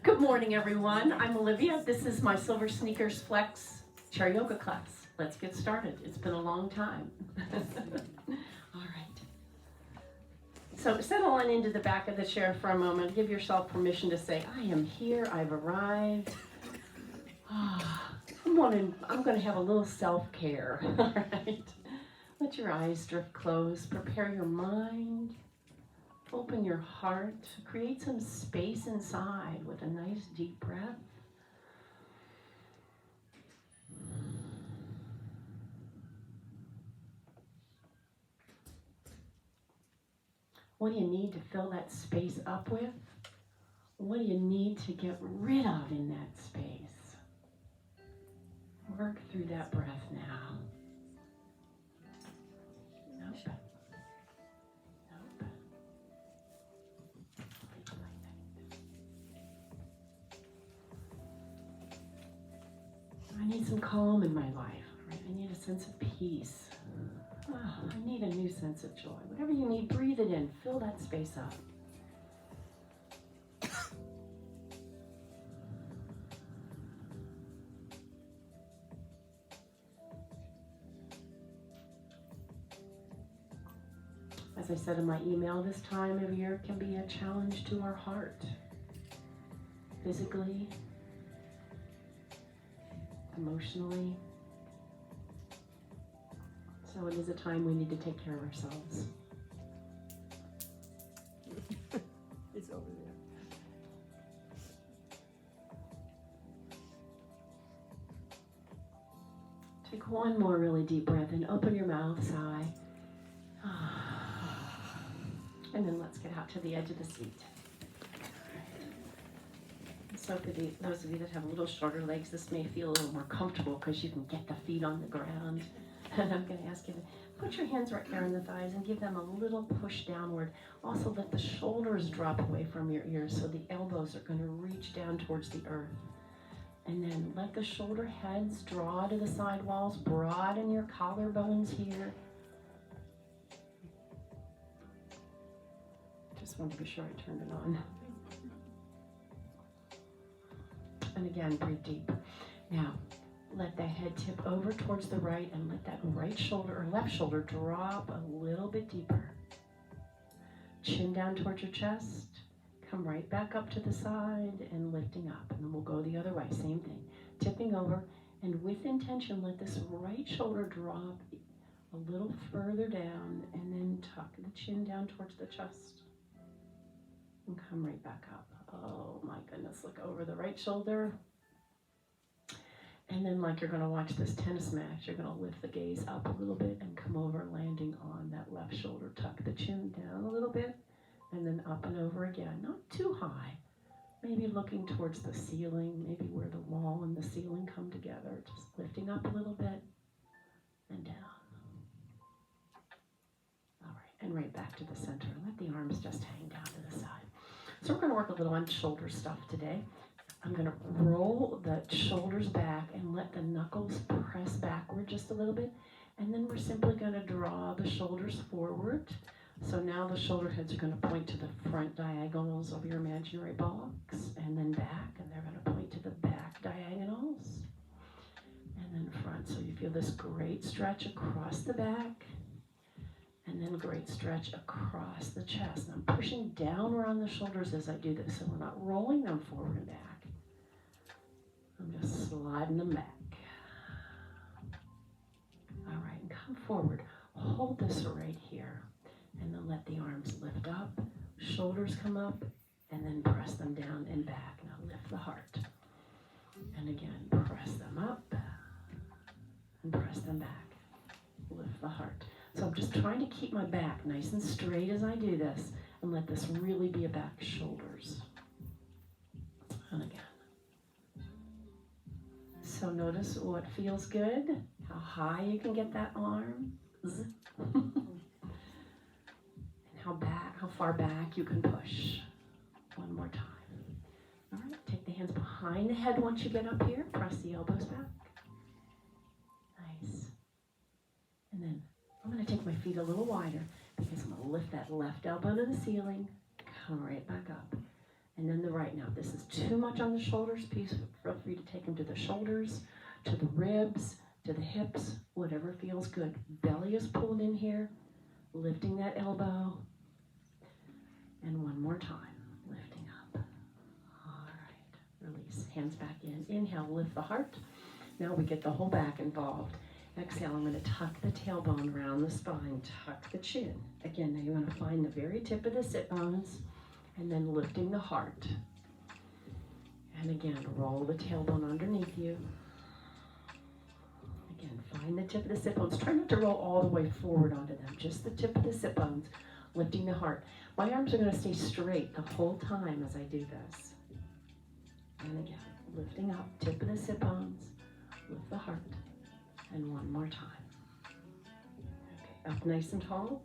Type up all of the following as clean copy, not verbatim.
Good morning, everyone. I'm Olivia. This is my SilverSneakers Flex chair yoga class. Let's get started. It's been a long time. All right. So settle on into the back of the chair for a moment. Give yourself permission to say, I am here. I've arrived. I'm going to have a little self-care. All right. Let your eyes drift closed. Prepare your mind. Open your heart. Create some space inside with a nice deep breath. What do you need to fill that space up with? What do you need to get rid of in that space? Work through that breath now. Nope. Nope. I need some calm in my life, right? I need a sense of peace. I need a new sense of joy. Whatever you need, breathe it in. Fill that space up. As I said in my email, this time of year can be a challenge to our heart. Physically, emotionally. So it is a time we need to take care of ourselves. It's over there. Take one more really deep breath and open your mouth, sigh. And then let's get out to the edge of the seat. So for those of you that have a little shorter legs, this may feel a little more comfortable because you can get the feet on the ground. And I'm going to ask you to put your hands right there on the thighs and give them a little push downward. Also let the shoulders drop away from your ears so the elbows are going to reach down towards the earth. And then let the shoulder heads draw to the side walls, broaden your collarbones here. Just wanted to be sure I turned it on. And again, breathe deep. Now, let that head tip over towards the right and let that right shoulder or left shoulder drop a little bit deeper. Chin down towards your chest. Come right back up to the side and lifting up. And then we'll go the other way. Same thing. Tipping over. And with intention, let this right shoulder drop a little further down and then tuck the chin down towards the chest. And come right back up. Oh my goodness, look over the right shoulder. And then like you're gonna watch this tennis match, you're gonna lift the gaze up a little bit and come over, landing on that left shoulder. Tuck the chin down a little bit and then up and over again. Not too high, maybe looking towards the ceiling, maybe where the wall and the ceiling come together. Just lifting up a little bit and down. All right, and right back to the center. Let the arms just hang down to the side. So we're going to work a little on shoulder stuff today. I'm going to roll the shoulders back and let the knuckles press backward just a little bit. And then we're simply going to draw the shoulders forward. So now the shoulder heads are going to point to the front diagonals of your imaginary box and then back. And they're going to point to the back diagonals and then front. So you feel this great stretch across the back. And then great stretch across the chest. And I'm pushing downward on the shoulders as I do this, so we're not rolling them forward and back. I'm just sliding them back. All right, and come forward. Hold this right here. And then let the arms lift up. Shoulders come up, and then press them down and back. Now lift the heart. And again, press them up, and press them back. Lift the heart. So I'm just trying to keep my back nice and straight as I do this and let this really be about shoulders. And again. So notice what feels good, how high you can get that arm, and how far back you can push. One more time. All right, take the hands behind the head once you get up here. Press the elbows back. Nice. And then I'm going to take my feet a little wider because I'm going to lift that left elbow to the ceiling, come right back up. And then If this is too much on the shoulders, please feel free to take them to the shoulders, to the ribs, to the hips, whatever feels good. Belly is pulled in here, lifting that elbow. And one more time, lifting up. All right, release, hands back in. Inhale, lift the heart. Now we get the whole back involved. Exhale, I'm going to tuck the tailbone around the spine, tuck the chin. Again, now you're going to find the very tip of the sit bones, and then lifting the heart. And again, roll the tailbone underneath you. Again, find the tip of the sit bones. Try not to roll all the way forward onto them, just the tip of the sit bones, lifting the heart. My arms are going to stay straight the whole time as I do this. And again, lifting up, tip of the sit bones, lift the heart. And one more time. Okay, up nice and tall.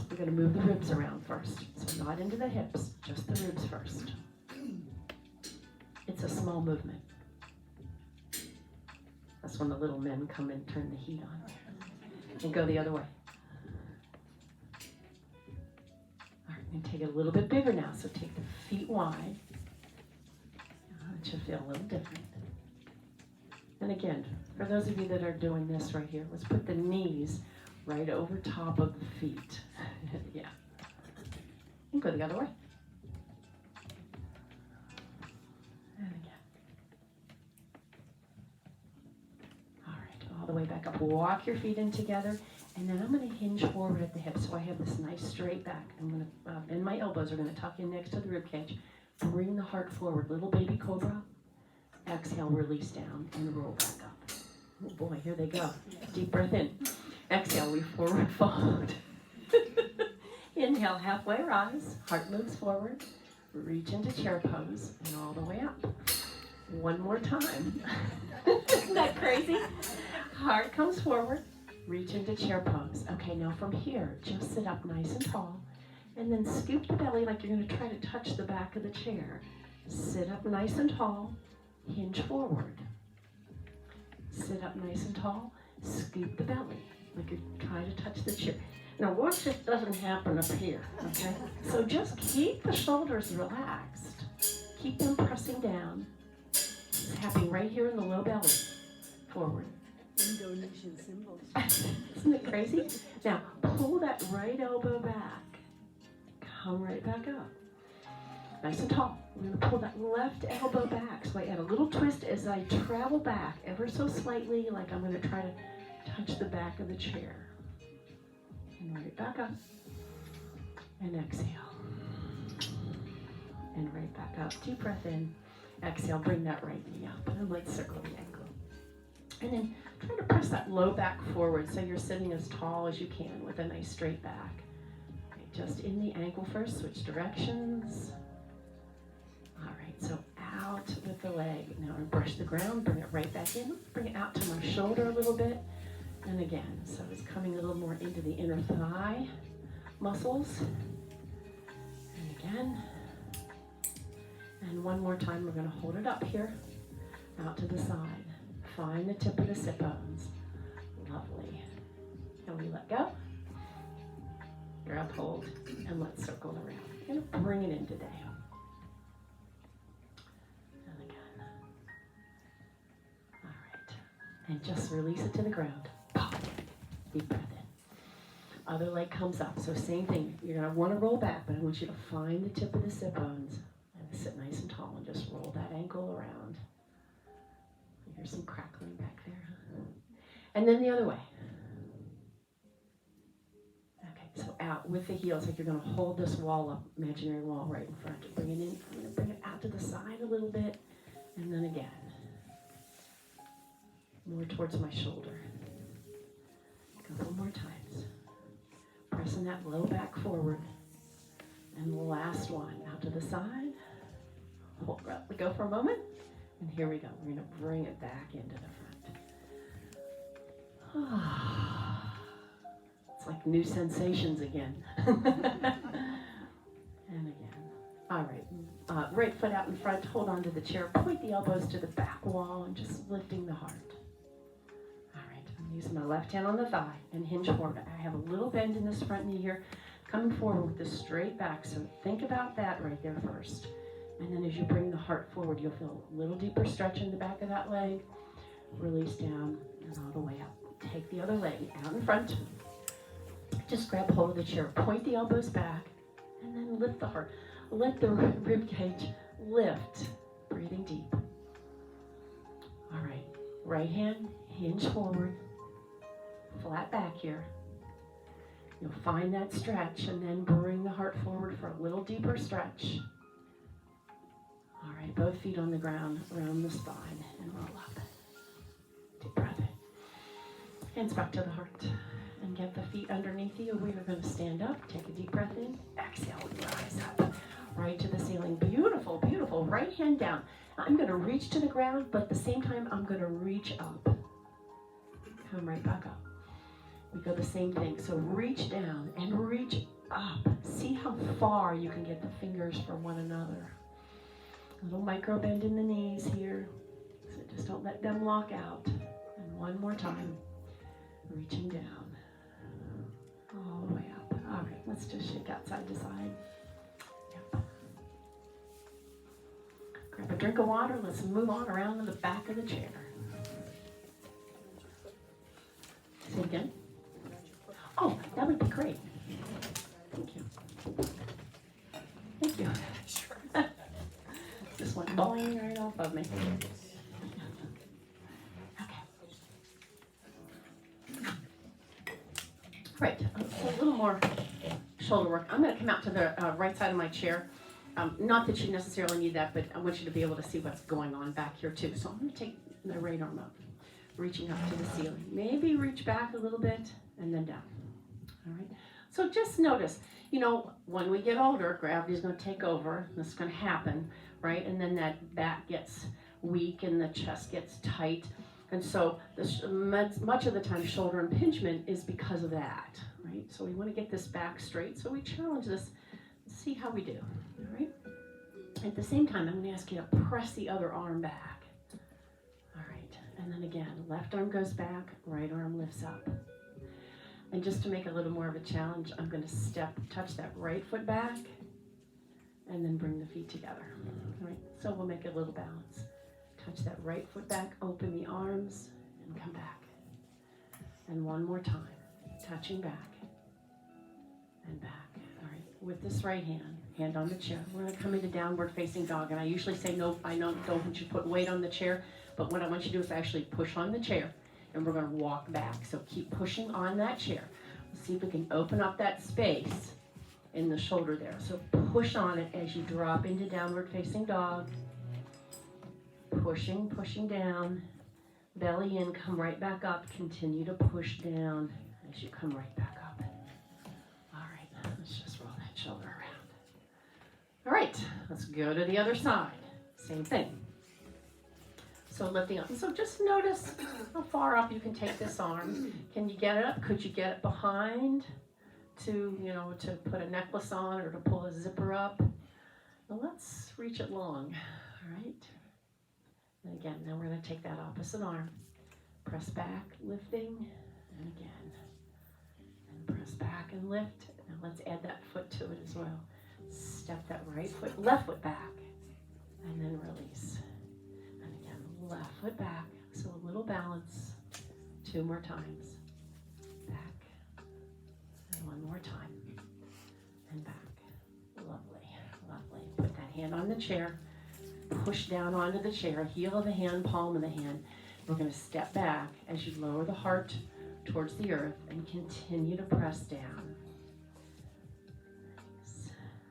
We're going to move the ribs around first. So not into the hips, just the ribs first. It's a small movement. That's when the little men come and turn the heat on. And go the other way. All right, and take it a little bit bigger now. So take the feet wide. It should feel a little different. And again, for those of you that are doing this right here, let's put the knees right over top of the feet. Yeah. And go the other way. And again. All right, all the way back up. Walk your feet in together. And then I'm going to hinge forward at the hips. So I have this nice straight back. I'm going to bend my elbows. Are going to tuck in next to the rib cage. Bring the heart forward. Little baby cobra. Exhale, release down, and roll back up. Oh boy, here they go. Deep breath in. Exhale, we forward fold. Inhale, halfway rise. Heart moves forward. Reach into chair pose, and all the way up. One more time. Isn't that crazy? Heart comes forward. Reach into chair pose. Okay, now from here, just sit up nice and tall. And then scoop the belly like you're going to try to touch the back of the chair. Sit up nice and tall. Hinge forward. Sit up nice and tall. Scoop the belly like you're trying to touch the chair. Now watch this doesn't happen up here, okay? So just keep the shoulders relaxed. Keep them pressing down. It's happening right here in the low belly. Forward. Indonesian symbols. Isn't it crazy? Now pull that right elbow back. Come right back up. Nice and tall. We're going to pull that left elbow back. So I add a little twist as I travel back ever so slightly, like I'm going to try to touch the back of the chair. And right back up. And exhale. And right back up. Deep breath in. Exhale. Bring that right knee up. And let's circle the ankle. And then try to press that low back forward so you're sitting as tall as you can with a nice straight back. Okay, just in the ankle first. Switch directions. All right, so out with the leg. Now I brush the ground, bring it right back in. Bring it out to my shoulder a little bit. And again, so it's coming a little more into the inner thigh muscles. And again. And one more time, we're going to hold it up here. Out to the side. Find the tip of the sit bones. Lovely. And we let go. Grab hold. And let's circle around. We're going to bring it in today. And just release it to the ground. Pop. Deep breath in. Other leg comes up. So same thing. You're going to want to roll back, but I want you to find the tip of the sit bones and sit nice and tall and just roll that ankle around. You hear some crackling back there. And then the other way. Okay, so out with the heels, like you're going to hold this wall up, imaginary wall right in front. Bring it in. I'm going to bring it out to the side a little bit. And then again. More towards my shoulder. A couple more times. Pressing that low back forward. And the last one, out to the side. Hold breath. We go for a moment. And here we go. We're going to bring it back into the front. It's like new sensations again. And again. All right. Right foot out in front. Hold on to the chair. Point the elbows to the back wall and just lifting the heart. Using my left hand on the thigh and hinge forward. I have a little bend in this front knee here, coming forward with this straight back. So think about that right there first. And then as you bring the heart forward, you'll feel a little deeper stretch in the back of that leg. Release down and all the way up. Take the other leg out in front. Just grab hold of the chair. Point the elbows back. And then lift the heart. Let the rib cage lift. Breathing deep. All right. Right hand, hinge forward. Flat back here. You'll find that stretch and then bring the heart forward for a little deeper stretch. All right, both feet on the ground, around the spine, and roll up. Deep breath in. Hands back to the heart. And get the feet underneath you. We are going to stand up. Take a deep breath in. Exhale, rise up. Right to the ceiling. Beautiful, beautiful. Right hand down. I'm going to reach to the ground, but at the same time, I'm going to reach up. Come right back up. We go the same thing. So reach down and reach up. See how far you can get the fingers from one another. A little micro bend in the knees here. So just don't let them lock out. And one more time. Reaching down. All the way up. All right, let's just shake out side to side. Yep. Grab a drink of water. Let's move on around to the back of the chair. Say it again. Oh, that would be great. Thank you. Thank you. Sure. Just went boing right off of me. Right, so a little more shoulder work. I'm going to come out to the right side of my chair. Not that you necessarily need that, but I want you to be able to see what's going on back here too. So I'm going to take the right arm up, reaching up to the ceiling. Maybe reach back a little bit and then down. All right. So just notice, you know, when we get older, gravity is going to take over. This is going to happen, right? And then that back gets weak and the chest gets tight. And so much of the time shoulder impingement is because of that, right? So we want to get this back straight. So we challenge this, see how we do, all right? At the same time, I'm going to ask you to press the other arm back. All right, and then again, left arm goes back, right arm lifts up. And just to make it a little more of a challenge, I'm going to touch that right foot back, and then bring the feet together, all right? So we'll make it a little balance. Touch that right foot back, open the arms, and come back. And one more time, touching back and back. All right, with this right hand on the chair. We're going to come into downward facing dog. And I usually say no, I don't want you to put weight on the chair, but what I want you to do is actually push on the chair, and we're going to walk back. So keep pushing on that chair. Let's see if we can open up that space in the shoulder there. So push on it as you drop into downward facing dog. Pushing down, belly in, come right back up, continue to push down as you come right back up. All right, let's just roll that shoulder around. All right, let's go to the other side. Same thing. So lifting up. So just notice how far up you can take this arm. Can you get it up? Could you get it behind to, you know, to put a necklace on or to pull a zipper up? Well, let's reach it long, all right? And again, now we're going to take that opposite arm, press back, lifting, and again, and press back and lift. Now let's add that foot to it as well. Step that right foot, left foot back, and then release. And again, left foot back, so a little balance. 2 more times. Back, and 1 more time, and back. Lovely, lovely. Put that hand on the chair. Push down onto the chair, heel of the hand, palm of the hand. We're going to step back as you lower the heart towards the earth and continue to press down.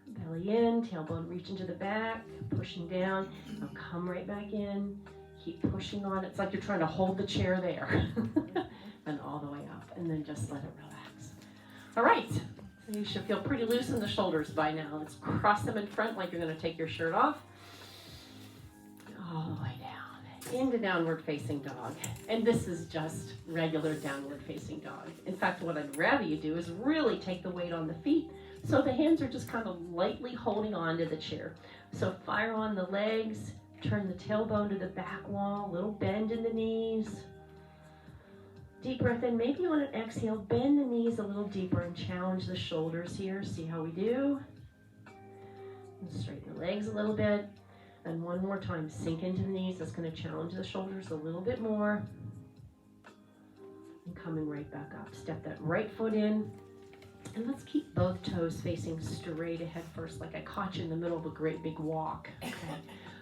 Belly in, tailbone reach into the back, pushing down. Now come right back in. Keep pushing on. It's like you're trying to hold the chair there. And all the way up. And then just let it relax. All right. So you should feel pretty loose in the shoulders by now. Let's cross them in front like you're going to take your shirt off. All the way down into downward facing dog. And this is just regular downward facing dog. In fact, what I'd rather you do is really take the weight on the feet so the hands are just kind of lightly holding on to the chair. So fire on the legs, turn the tailbone to the back wall, little bend in the knees. Deep breath in. Maybe on an exhale, bend the knees a little deeper and challenge the shoulders here. See how we do. Straighten the legs a little bit. And one more time, sink into the knees. That's going to challenge the shoulders a little bit more. And coming right back up. Step that right foot in. And let's keep both toes facing straight ahead first, like I caught you in the middle of a great big walk. Okay.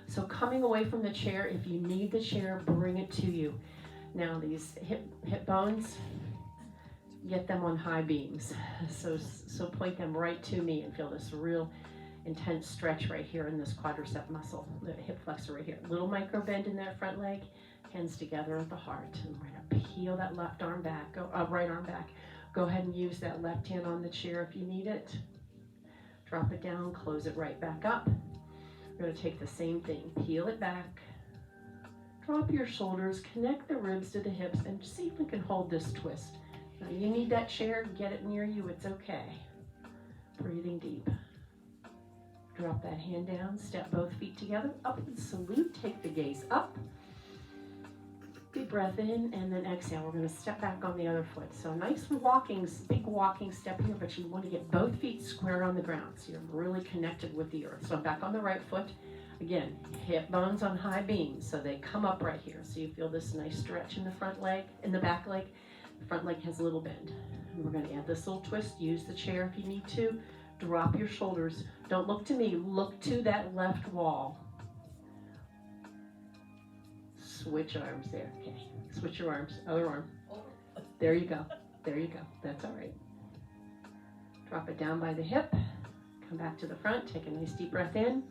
So coming away from the chair, if you need the chair, bring it to you. Now these hip bones, get them on high beams. So point them right to me and feel this real intense stretch right here in this quadricep muscle, the hip flexor right here. Little micro bend in that front leg, hands together at the heart. And we're gonna peel that left arm back, right arm back. Go ahead and use that left hand on the chair if you need it. Drop it down, close it right back up. We're gonna take the same thing, peel it back, drop your shoulders, connect the ribs to the hips, and see if we can hold this twist. Now you need that chair, get it near you, it's okay. Breathing deep. Drop that hand down, step both feet together, upward salute, take the gaze up. Big breath in, and then exhale. We're gonna step back on the other foot. So nice walking, big walking step here, but you wanna get both feet square on the ground. So you're really connected with the earth. So I'm back on the right foot. Again, hip bones on high beams, so they come up right here. So you feel this nice stretch in the front leg, in the back leg. The front leg has a little bend. And we're gonna add this little twist. Use the chair if you need to. Drop your shoulders. Don't look to me, look to that left wall. Switch arms there, okay. Switch your arms, other arm. There you go, there you go, that's all right. Drop it down by the hip. Come back to the front, take a nice deep breath in.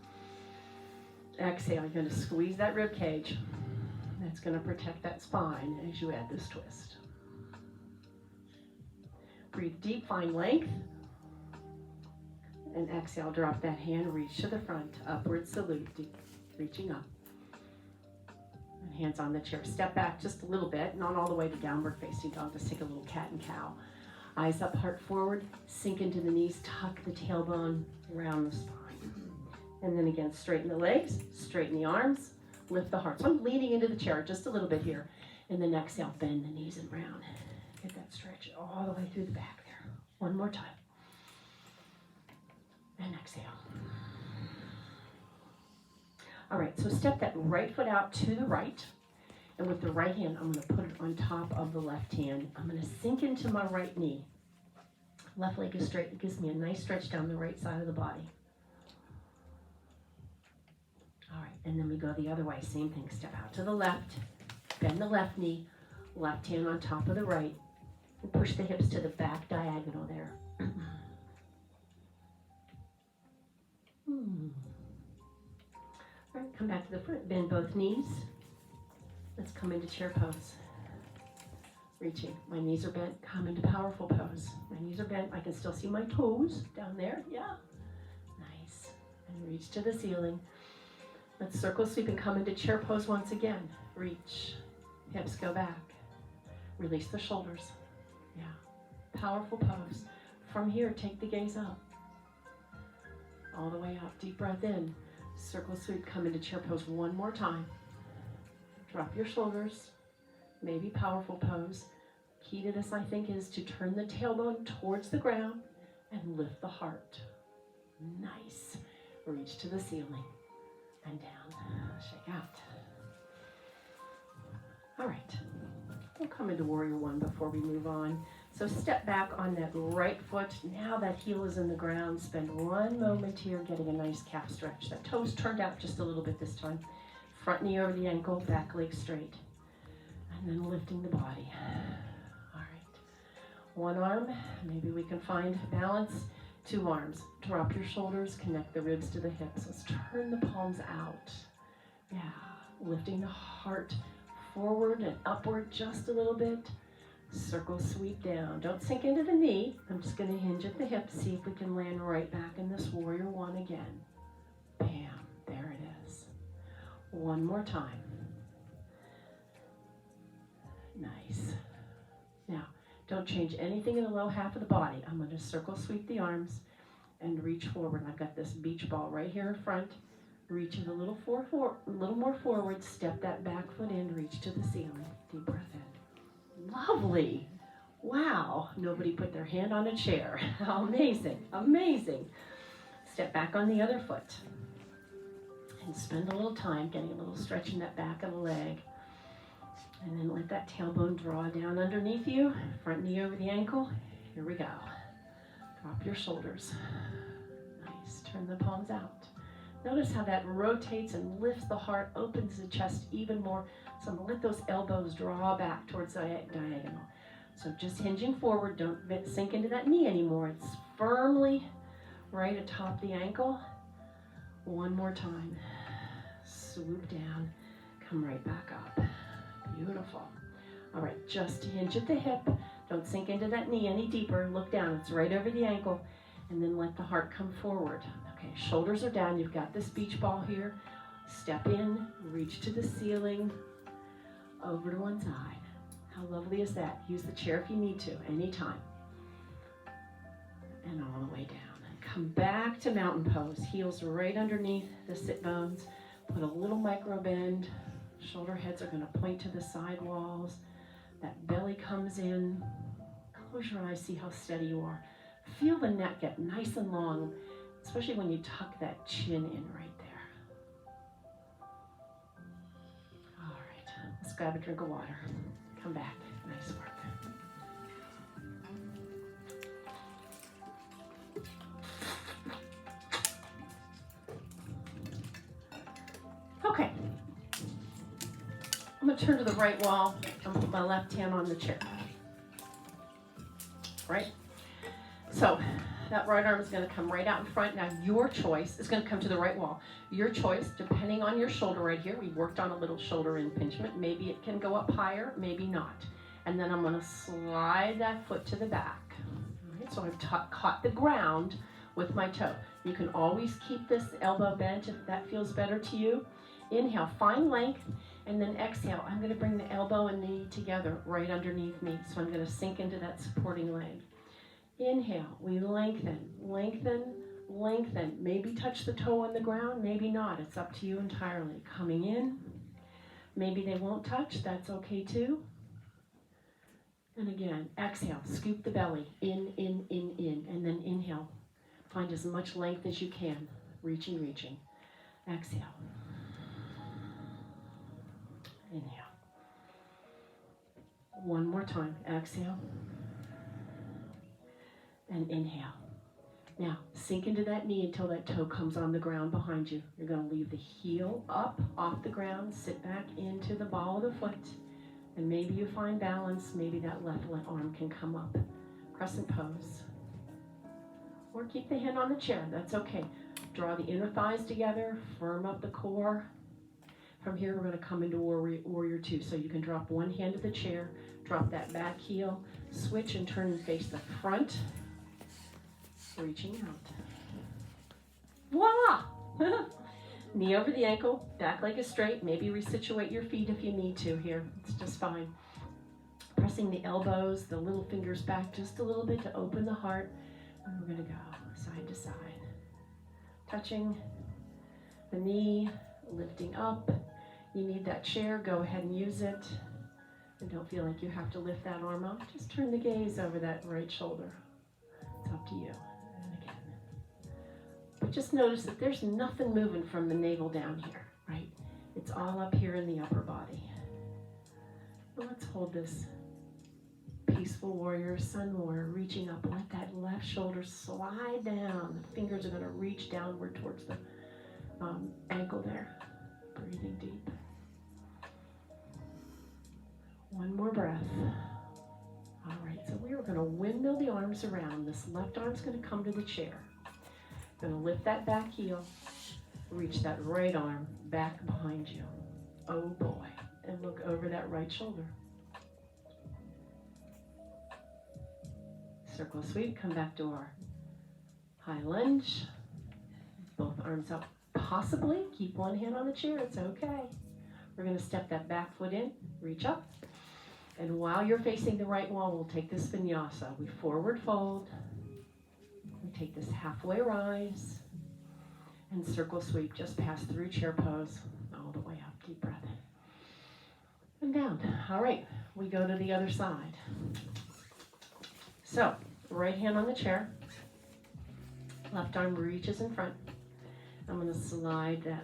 Exhale, you're gonna squeeze that rib cage. That's gonna protect that spine as you add this twist. Breathe deep, find length. And exhale, drop that hand, reach to the front, upward salute, deep, reaching up. And hands on the chair. Step back just a little bit, not all the way to downward facing dog. Just take a little cat and cow. Eyes up, heart forward, sink into the knees, tuck the tailbone around the spine. And then again, straighten the legs, straighten the arms, lift the heart. So I'm leaning into the chair just a little bit here. And then exhale, bend the knees and round. Get that stretch all the way through the back there. One more time. And exhale. All right, so step that right foot out to the right. And with the right hand, I'm gonna put it on top of the left hand. I'm gonna sink into my right knee. Left leg is straight. It gives me a nice stretch down the right side of the body. All right, and then we go the other way. Same thing, step out to the left, bend the left knee, left hand on top of the right, and push the hips to the back diagonal there. All right, come back to the front, bend both knees. Let's come into chair pose. Reaching, my knees are bent, come into powerful pose. My knees are bent, I can still see my toes down there, yeah. Nice, and reach to the ceiling. Let's circle sweep and come into chair pose once again. Reach, hips go back. Release the shoulders, yeah. Powerful pose. From here, take the gaze up. All the way up, deep breath in. Circle sweep, come into chair pose one more time. Drop your shoulders, maybe powerful pose. Key to this, I think, is to turn the tailbone towards the ground and lift the heart. Nice. Reach to the ceiling and down. Shake out. All right. We'll come into warrior one before we move on. So step back on that right foot. Now that heel is in the ground. Spend one moment here getting a nice calf stretch. That toe's turned out just a little bit this time. Front knee over the ankle, back leg straight. And then lifting the body. All right. One arm, maybe we can find balance. Two arms. Drop your shoulders, connect the ribs to the hips. Let's turn the palms out. Yeah, lifting the heart forward and upward just a little bit. Circle sweep down. Don't sink into the knee. I'm just going to hinge at the hip. See if we can land right back in this warrior one again. Bam. There it is. One more time. Nice. Now, don't change anything in the low half of the body. I'm going to circle sweep the arms and reach forward. I've got this beach ball right here in front. Reaching a little more forward. Step that back foot in. Reach to the ceiling. Deep breath in. Lovely. Wow. Nobody put their hand on a chair. How amazing. Amazing. Step back on the other foot. And spend a little time getting a little stretch in that back of the leg. And then let that tailbone draw down underneath you. Front knee over the ankle. Here we go. Drop your shoulders. Nice. Turn the palms out. Notice how that rotates and lifts the heart, opens the chest even more. So I'm going to let those elbows draw back towards the diagonal. So just hinging forward. Don't sink into that knee anymore. It's firmly right atop the ankle. One more time. Swoop down. Come right back up. Beautiful. All right, just hinge at the hip. Don't sink into that knee any deeper. Look down. It's right over the ankle. And then let the heart come forward. Okay, shoulders are down. You've got this beach ball here. Step in. Reach to the ceiling. Over to one side. How lovely is that? Use the chair if you need to, anytime. And all the way down. Come back to mountain pose. Heels right underneath the sit bones. Put a little micro bend. Shoulder heads are going to point to the side walls. That belly comes in. Close your eyes, see how steady you are. Feel the neck get nice and long, especially when you tuck that chin in right there. All right, let's grab a drink of water. Come back. Nice work. Okay. I'm going to turn to the right wall and put my left hand on the chair. Right? So that right arm is going to come right out in front. Now your choice is going to come to the right wall. Your choice, depending on your shoulder right here, we worked on a little shoulder impingement. Maybe it can go up higher, maybe not. And then I'm going to slide that foot to the back. All right, so I've caught the ground with my toe. You can always keep this elbow bent if that feels better to you. Inhale, find length, and then exhale. I'm going to bring the elbow and knee together right underneath me. So I'm going to sink into that supporting leg. Inhale, we lengthen, lengthen, lengthen. Maybe touch the toe on the ground, maybe not. It's up to you entirely. Coming in. Maybe they won't touch. That's okay too. And again, exhale, scoop the belly. In, and then inhale. Find as much length as you can. Reaching, reaching. Exhale. Inhale. One more time. Exhale. And inhale. Now, sink into that knee until that toe comes on the ground behind you. You're going to leave the heel up off the ground. Sit back into the ball of the foot. And maybe you find balance. Maybe that left arm can come up. Crescent pose. Or keep the hand on the chair. That's okay. Draw the inner thighs together. Firm up the core. From here, we're going to come into warrior two. So you can drop one hand to the chair. Drop that back heel. Switch and turn and face the front. Reaching out. Voila! Knee over the ankle, back leg is straight. Maybe resituate your feet if you need to here. It's just fine. Pressing the elbows, the little fingers back just a little bit to open the heart. And we're going to go side to side. Touching the knee, lifting up. You need that chair, go ahead and use it. And don't feel like you have to lift that arm up. Just turn the gaze over that right shoulder. It's up to you. And again. But just notice that there's nothing moving from the navel down here, right? It's all up here in the upper body. Well, let's hold this peaceful warrior, sun warrior, reaching up. Let that left shoulder slide down. The fingers are going to reach downward towards the ankle there. Breathing deep. One more breath. All right, so we are going to windmill the arms around. This left arm's going to come to the chair. Going to lift that back heel. Reach that right arm back behind you. Oh boy. And look over that right shoulder. Circle sweep, come back to our high lunge. Both arms up. Possibly keep one hand on the chair, it's okay. We're going to step that back foot in, reach up. And while you're facing the right wall, we'll take this vinyasa. We forward fold. We take this halfway rise. And circle sweep, just pass through chair pose all the way up. Deep breath in. And down. All right, we go to the other side. So, right hand on the chair. Left arm reaches in front. I'm going to slide that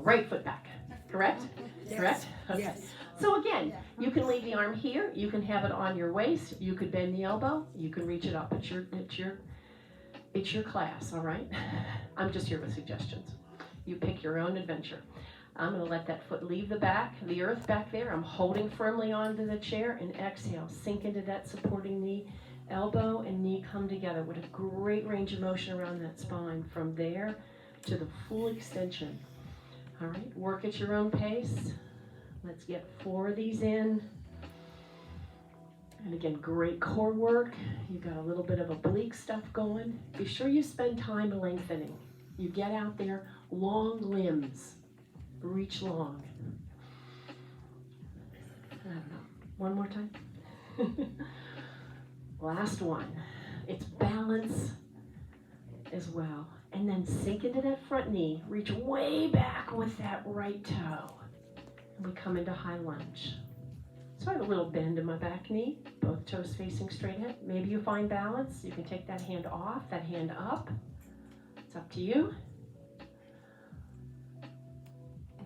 right foot back. Correct? Yes. Correct? Okay. Yes. So again, you can leave the arm here. You can have it on your waist. You could bend the elbow. You can reach it up. It's your class, all right? I'm just here with suggestions. You pick your own adventure. I'm going to let that foot leave the earth back there. I'm holding firmly onto the chair, and exhale. Sink into that supporting knee. Elbow and knee come together with a great range of motion around that spine from there to the full extension. All right, work at your own pace. Let's get 4 of these in. And again, great core work. You've got a little bit of oblique stuff going. Be sure you spend time lengthening. You get out there, long limbs. Reach long. I don't know. One more time. Last one. It's balance as well. And then sink into that front knee. Reach way back with that right toe. And we come into high lunge. So I have a little bend in my back knee, both toes facing straight ahead. Maybe you find balance. You can take that hand off, that hand up. It's up to you.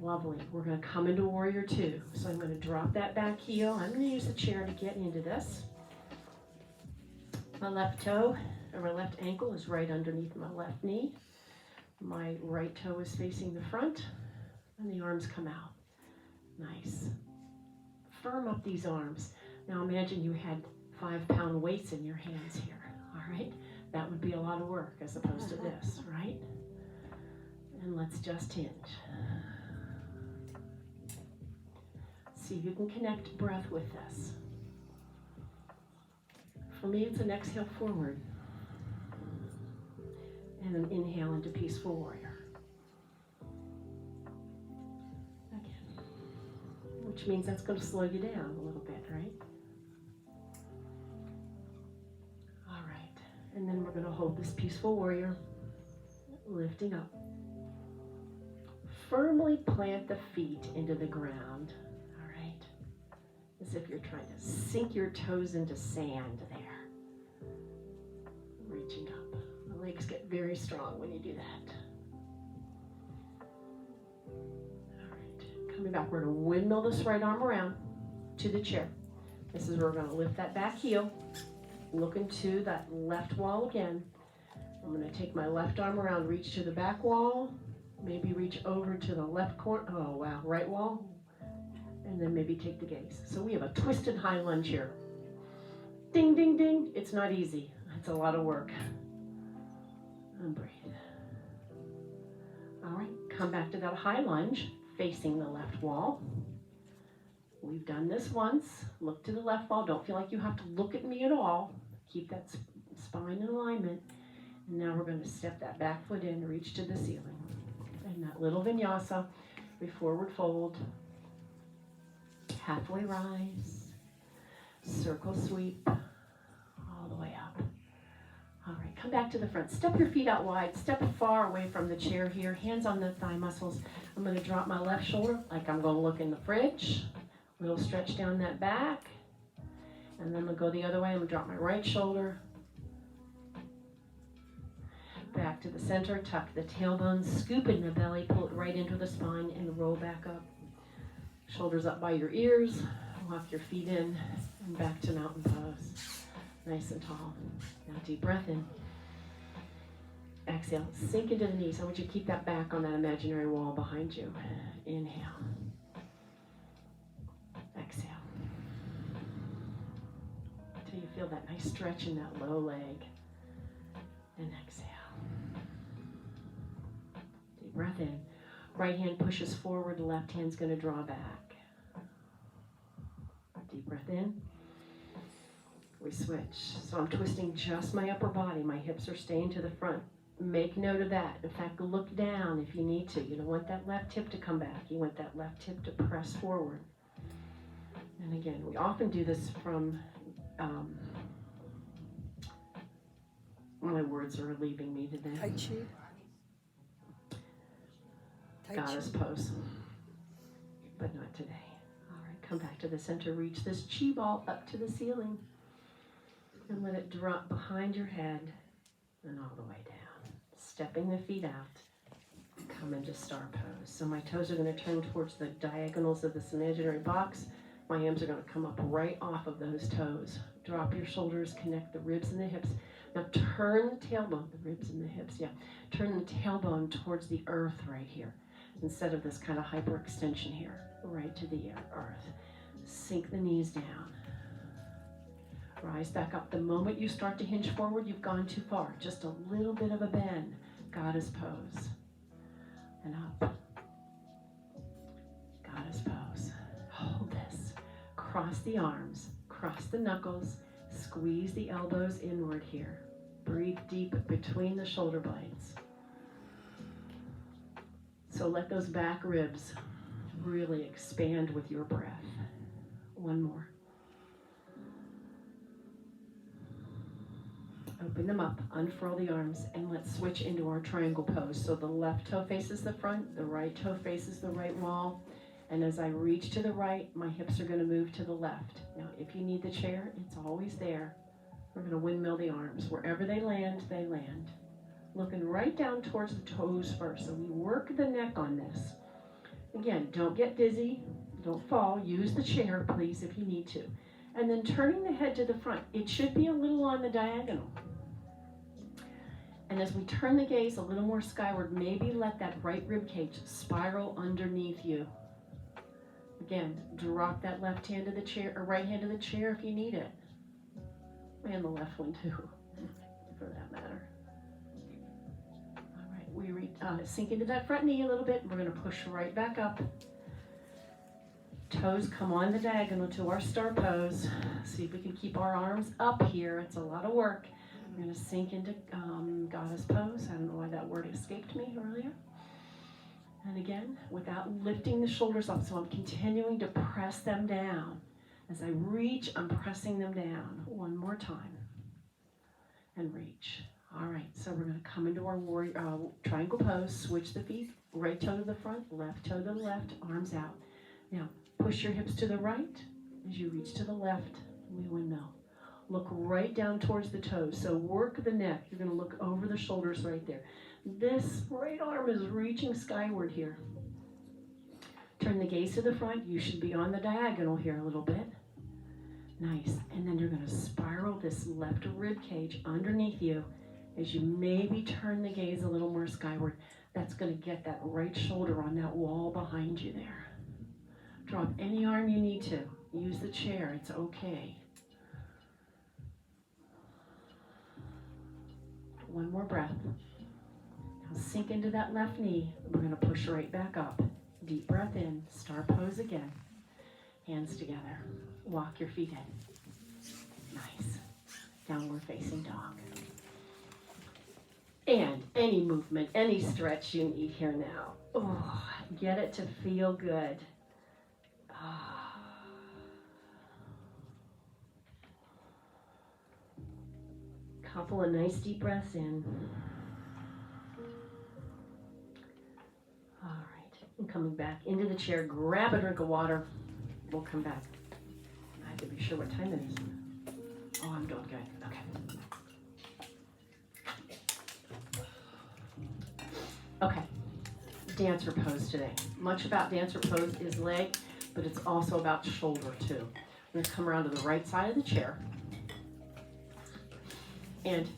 Lovely. We're going to come into warrior 2. So I'm going to drop that back heel. I'm going to use the chair to get into this. My left toe, or my left ankle is right underneath my left knee. My right toe is facing the front, and the arms come out. Nice. Firm up these arms. Now imagine you had 5-pound weights in your hands here, all right? That would be a lot of work as opposed to this, right? And let's just hinge. See if you can connect breath with this. For me, it's an exhale forward and an inhale into peaceful warrior. Again, which means that's going to slow you down a little bit, right? All right, and then we're going to hold this peaceful warrior, lifting up. Firmly plant the feet into the ground, all right? As if you're trying to sink your toes into sand there. Reaching up. The legs get very strong when you do that. All right, coming back, we're going to windmill this right arm around to the chair. This is where we're going to lift that back heel, look into that left wall again. I'm going to take my left arm around, reach to the back wall, maybe reach over to the left corner, oh wow, right wall, and then maybe take the gaze. So we have a twisted high lunge here. Ding, ding, ding. It's not easy. It's a lot of work. And breathe. All right, come back to that high lunge, facing the left wall. We've done this once. Look to the left wall. Don't feel like you have to look at me at all. Keep that spine in alignment. And now we're going to step that back foot in, reach to the ceiling. And that little vinyasa, we forward fold, halfway rise, circle sweep, all the way up. All right, come back to the front. Step your feet out wide. Step far away from the chair here. Hands on the thigh muscles. I'm going to drop my left shoulder like I'm going to look in the fridge. Little stretch down that back. And then I'm going to go the other way. I'm going to drop my right shoulder. Back to the center. Tuck the tailbone. Scoop in the belly. Pull it right into the spine and roll back up. Shoulders up by your ears. Walk your feet in and back to mountain pose. Nice and tall. Now deep breath in. Exhale. Sink into the knees. I want you to keep that back on that imaginary wall behind you. Inhale. Exhale. Until you feel that nice stretch in that low leg. And exhale. Deep breath in. Right hand pushes forward. Left hand's going to draw back. Deep breath in. We switch. So I'm twisting just my upper body. My hips are staying to the front. Make note of that. In fact, look down if you need to. You don't want that left hip to come back. You want that left hip to press forward. And again, we often do this from, my words are leaving me today. Tai Chi. Tai Chi. Goddess pose. But not today. All right, come back to the center. Reach this chi ball up to the ceiling. And let it drop behind your head. and all the way down. Stepping the feet out, come into star pose. So my toes are going to turn towards the diagonals of this imaginary box. My arms are going to come up right off of those toes. Drop your shoulders, connect the ribs and the hips. Now turn the tailbone, the ribs and the hips, yeah. Turn the tailbone towards the earth right here, instead of this kind of hyperextension here, right to the earth. Sink the knees down. Rise back up. The moment you start to hinge forward, you've gone too far. Just a little bit of a bend. Goddess pose. And up. Goddess pose. Hold this. Cross the arms. Cross the knuckles. Squeeze the elbows inward here. Breathe deep between the shoulder blades. So let those back ribs really expand with your breath. One more. Open them up, unfurl the arms, and let's switch into our triangle pose. So the left toe faces the front, the right toe faces the right wall. And as I reach to the right, my hips are going to move to the left. Now, if you need the chair, it's always there. We're going to windmill the arms. Wherever they land, they land. Looking right down towards the toes first. So we work the neck on this. Again, don't get dizzy. Don't fall. Use the chair, please, if you need to. And then turning the head to the front. It should be a little on the diagonal. And as we turn the gaze a little more skyward, maybe let that right rib cage spiral underneath you. Again, drop that left hand to the chair, or right hand to the chair if you need it. And the left one too, for that matter. All right, we sink into that front knee a little bit. We're going to push right back up. Toes come on the diagonal to our star pose. See if we can keep our arms up here. It's a lot of work. We're going to sink into goddess pose. I don't know why that word escaped me earlier. And again, without lifting the shoulders up. So I'm continuing to press them down. As I reach, I'm pressing them down. One more time. And reach. All right, so we're going to come into our warrior, triangle pose. Switch the feet. Right toe to the front, left toe to the left, arms out. Now, push your hips to the right. As you reach to the left, we windmill. Look right down towards the toes. So work the neck. You're going to look over the shoulders right there. This right arm is reaching skyward here. Turn the gaze to the front. You should be on the diagonal here a little bit. Nice. And then you're going to spiral this left rib cage underneath you as you maybe turn the gaze a little more skyward. That's going to get that right shoulder on that wall behind you there. Drop any arm you need to. Use the chair. It's okay. One more breath. Now sink into that left knee. We're going to push right back up. Deep breath in. Star pose again. Hands together. Walk your feet in. Nice. Downward facing dog. And any movement, any stretch you need here now. Oh, get it to feel good. Couple of nice deep breaths in. All right, and coming back into the chair, grab a drink of water. We'll come back. I have to be sure what time it is. Oh, I'm doing good. Okay. Okay, dancer pose today. Much about dancer pose is leg, but it's also about shoulder too. We're gonna come around to the right side of the chair. And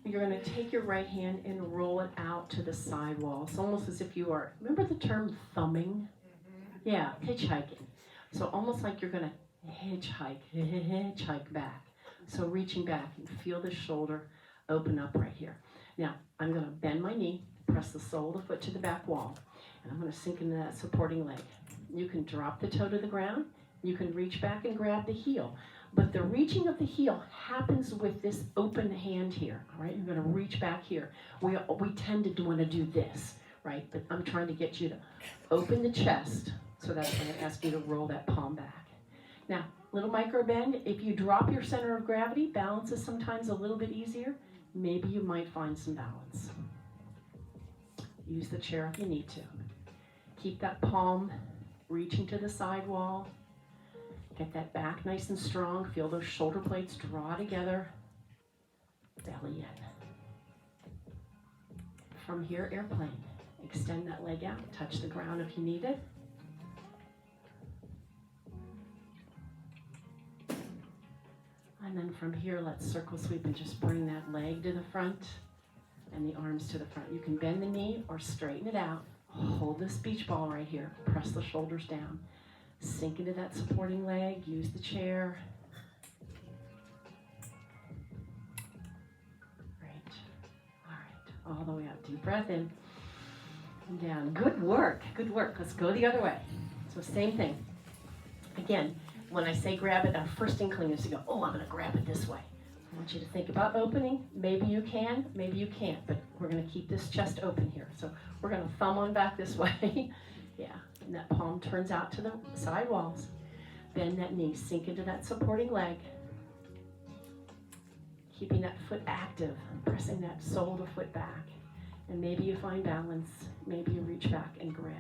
you're going to take your right hand and roll it out to the side wall. It's almost as if you are, remember the term thumbing? Yeah, hitchhiking. So almost like you're going to hitchhike back. So reaching back and feel the shoulder open up right here. Now, I'm going to bend my knee, press the sole of the foot to the back wall, and I'm going to sink into that supporting leg. You can drop the toe to the ground. You can reach back and grab the heel. But the reaching of the heel happens with this open hand here, all right? You're going to reach back here. We tend to want to do this, right? But I'm trying to get you to open the chest, so that's why I ask you to roll that palm back. Now, little micro bend. If you drop your center of gravity, balance is sometimes a little bit easier. Maybe you might find some balance. Use the chair if you need to. Keep that palm reaching to the side wall. Get that back nice and strong. Feel those shoulder blades draw together. belly in. From here, airplane. Extend that leg out, touch the ground if you need it. And then from here, let's circle sweep and just bring that leg to the front and the arms to the front. You can bend the knee or straighten it out. Hold this beach ball right here. Press the shoulders down. Sink into that supporting leg. Use the chair. Great. All right. All the way up. Deep breath in and down. Good work. Good work. Let's go the other way. So same thing. Again, when I say grab it, our first inkling is to go, oh, I'm going to grab it this way. I want you to think about opening. Maybe you can, maybe you can't, but we're going to keep this chest open here. So we're going to thumb on back this way. Yeah, and that palm turns out to the side walls. Bend that knee, sink into that supporting leg. Keeping that foot active, pressing that sole to foot back. And maybe you find balance, maybe you reach back and grab.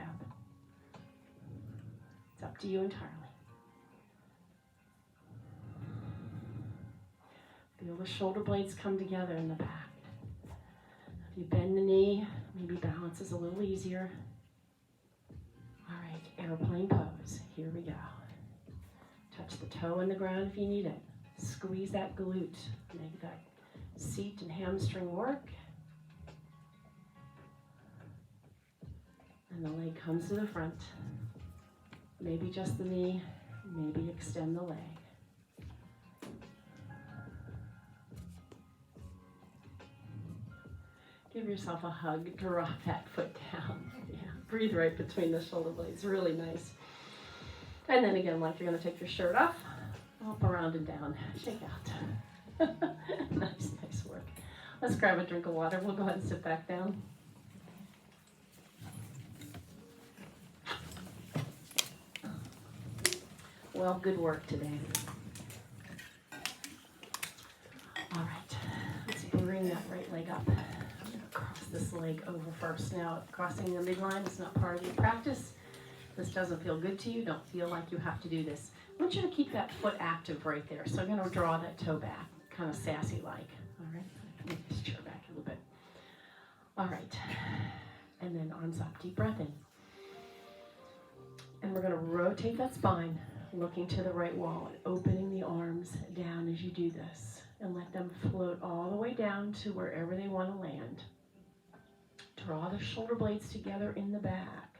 It's up to you entirely. Feel the shoulder blades come together in the back. If you bend the knee, maybe balance is a little easier. All right, airplane pose. Here we go. Touch the toe in the ground if you need it. Squeeze that glute. Make that seat and hamstring work. And the leg comes to the front. Maybe just the knee, maybe extend the leg. Give yourself a hug, drop that foot down. Yeah, breathe right between the shoulder blades, really nice. And then again, like you're gonna take your shirt off, up, around and down, shake out. Nice, nice work. Let's grab a drink of water. We'll go ahead and sit back down. Well, good work today. All right, let's bring that right leg up. Cross this leg over first. Now, crossing the midline is not part of your practice. This doesn't feel good to you. Don't feel like you have to do this. I want you to keep that foot active right there. So I'm going to draw that toe back, kind of sassy-like. All right, make this chair back a little bit. All right, and then arms up. Deep breath in. And we're going to rotate that spine, looking to the right wall and opening the arms down as you do this. And let them float all the way down to wherever they want to land. Draw the shoulder blades together in the back.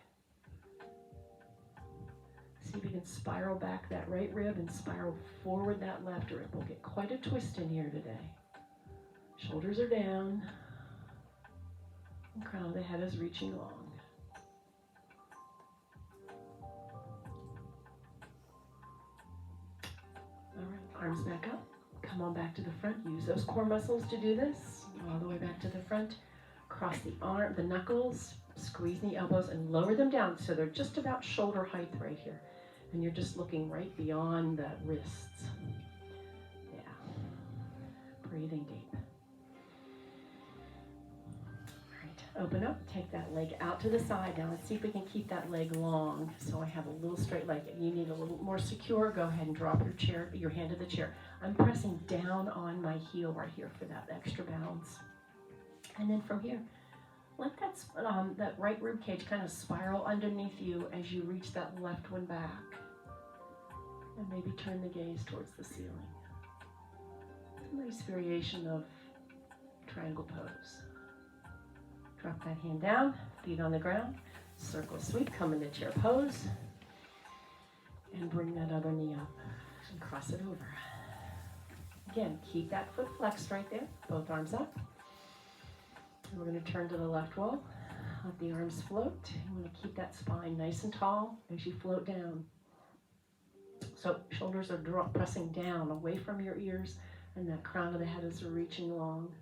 See if you can spiral back that right rib and spiral forward that left rib. We'll get quite a twist in here today. Shoulders are down. And crown of the head is reaching long. All right, arms back up. Come on back to the front. Use those core muscles to do this. All the way back to the front. Cross the knuckles, squeeze the elbows and lower them down so they're just about shoulder height right here. And you're just looking right beyond the wrists. Yeah. Breathing deep. All right, open up, take that leg out to the side. Now let's see if we can keep that leg long. So I have a little straight leg. If you need a little more secure, go ahead and drop your hand to the chair. I'm pressing down on my heel right here for that extra balance. And then from here, let that right rib cage kind of spiral underneath you as you reach that left one back. And maybe turn the gaze towards the ceiling. It's a nice variation of triangle pose. Drop that hand down, feet on the ground, circle sweep, come into chair pose, and bring that other knee up and cross it over. Again, keep that foot flexed right there, both arms up. And we're going to turn to the left wall, let the arms float. You want to keep that spine nice and tall as you float down. So shoulders are pressing down away from your ears, and that crown of the head is reaching long.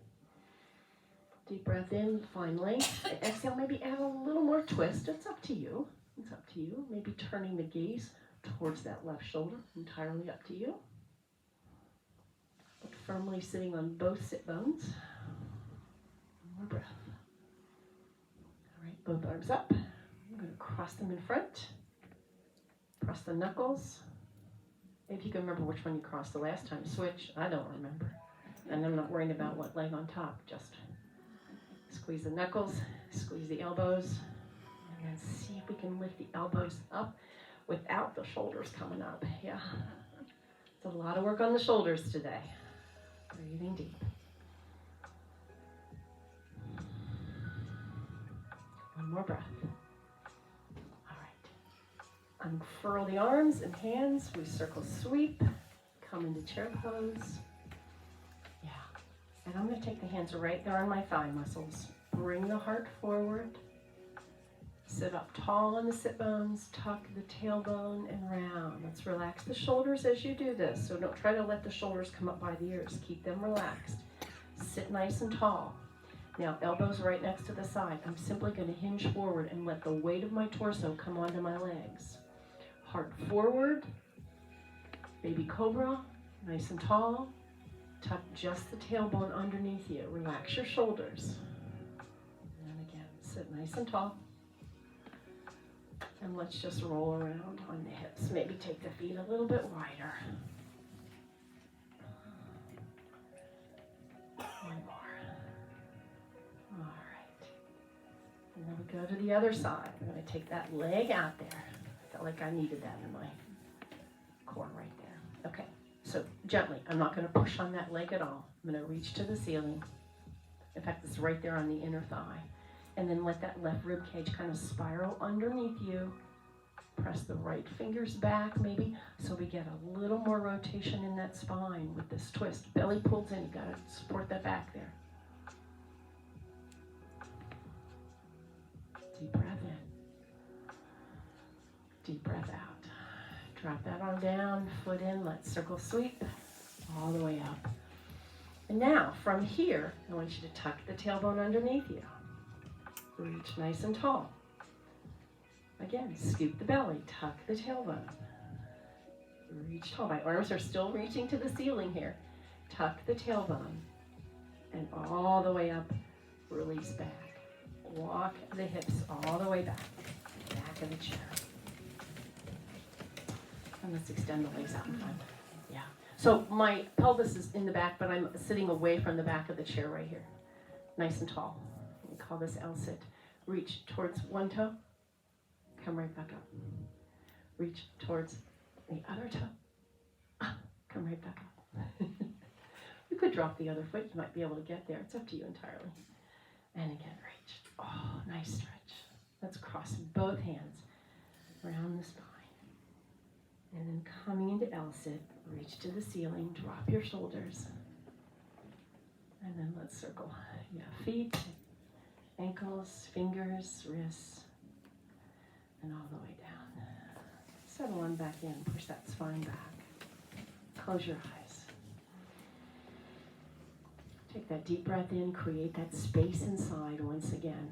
Deep breath in, find length. Exhale, maybe add a little more twist. It's up to you. It's up to you. Maybe turning the gaze towards that left shoulder, entirely up to you. But firmly sitting on both sit bones. One more breath. All right, both arms up. I'm going to cross them in front. Press the knuckles. If you can remember which one you crossed the last time, switch. I don't remember. And I'm not worrying about what leg on top, just squeeze the knuckles, squeeze the elbows, and then see if we can lift the elbows up without the shoulders coming up. Yeah. It's a lot of work on the shoulders today. Breathing deep. One more breath. All right. Unfurl the arms and hands. We circle sweep. Come into chair pose. Yeah. And I'm going to take the hands right there on my thigh muscles. Bring the heart forward. Sit up tall on the sit bones. Tuck the tailbone and round. Let's relax the shoulders as you do this. So don't try to let the shoulders come up by the ears. Keep them relaxed. Sit nice and tall. Now, elbows right next to the side. I'm simply going to hinge forward and let the weight of my torso come onto my legs. Heart forward. Baby cobra. Nice and tall. Tuck just the tailbone underneath you. Relax your shoulders. And again, sit nice and tall. And let's just roll around on the hips. Maybe take the feet a little bit wider. One more. All right. And then we go to the other side. I'm going to take that leg out there. I felt like I needed that in my core right there. Okay. So gently. I'm not going to push on that leg at all. I'm going to reach to the ceiling. In fact, it's right there on the inner thigh. And then let that left rib cage kind of spiral underneath you. Press the right fingers back maybe so we get a little more rotation in that spine with this twist. Belly pulls in. You got to support that back there. Deep breath in. Deep breath out. Drop that arm down, foot in. Let's circle sweep all the way up. And now from here, I want you to tuck the tailbone underneath you. Reach nice and tall. Again, scoop the belly, tuck the tailbone. Reach tall. My arms are still reaching to the ceiling here. Tuck the tailbone. And all the way up, release back. Walk the hips all the way back. Back of the chair. And let's extend the legs out in front. Yeah. So my pelvis is in the back, but I'm sitting away from the back of the chair right here. Nice and tall. We call this L-sit. Reach towards one toe. Come right back up. Reach towards the other toe. Come right back up. You could drop the other foot. You might be able to get there. It's up to you entirely. And again, reach. Oh, nice stretch. Let's cross both hands around the spine. And then coming into L-sit, reach to the ceiling, drop your shoulders. And then let's circle. Yeah, feet, ankles, fingers, wrists, and all the way down. Settle on back in, push that spine back. Close your eyes. Take that deep breath in, create that space inside once again.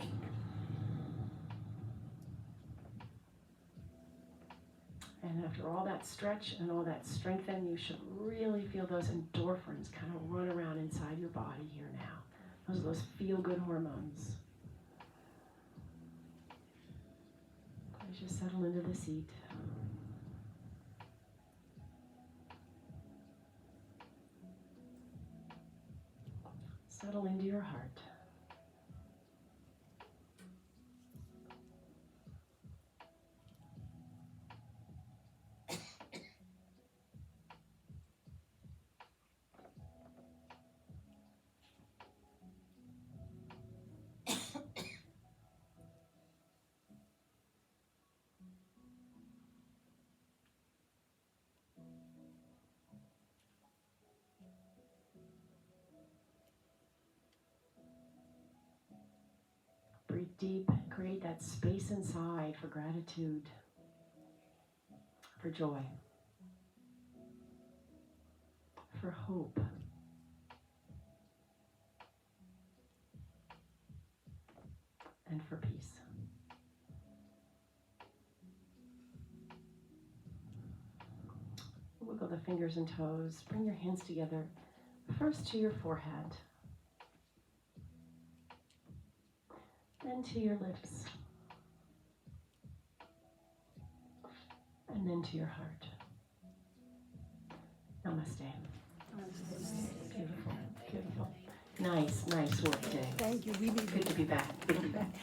And after all that stretch and all that strengthen, you should really feel those endorphins kind of run around inside your body here now. Those feel-good hormones. As you settle into the seat. Settle into your heart. Breathe deep, create that space inside for gratitude, for joy, for hope, and for peace. Wiggle the fingers and toes, bring your hands together, first to your forehead, then to your lips, and then to your heart. Namaste. Beautiful. Nice work, Jay. Thank you, we need Good to be back, good to be back.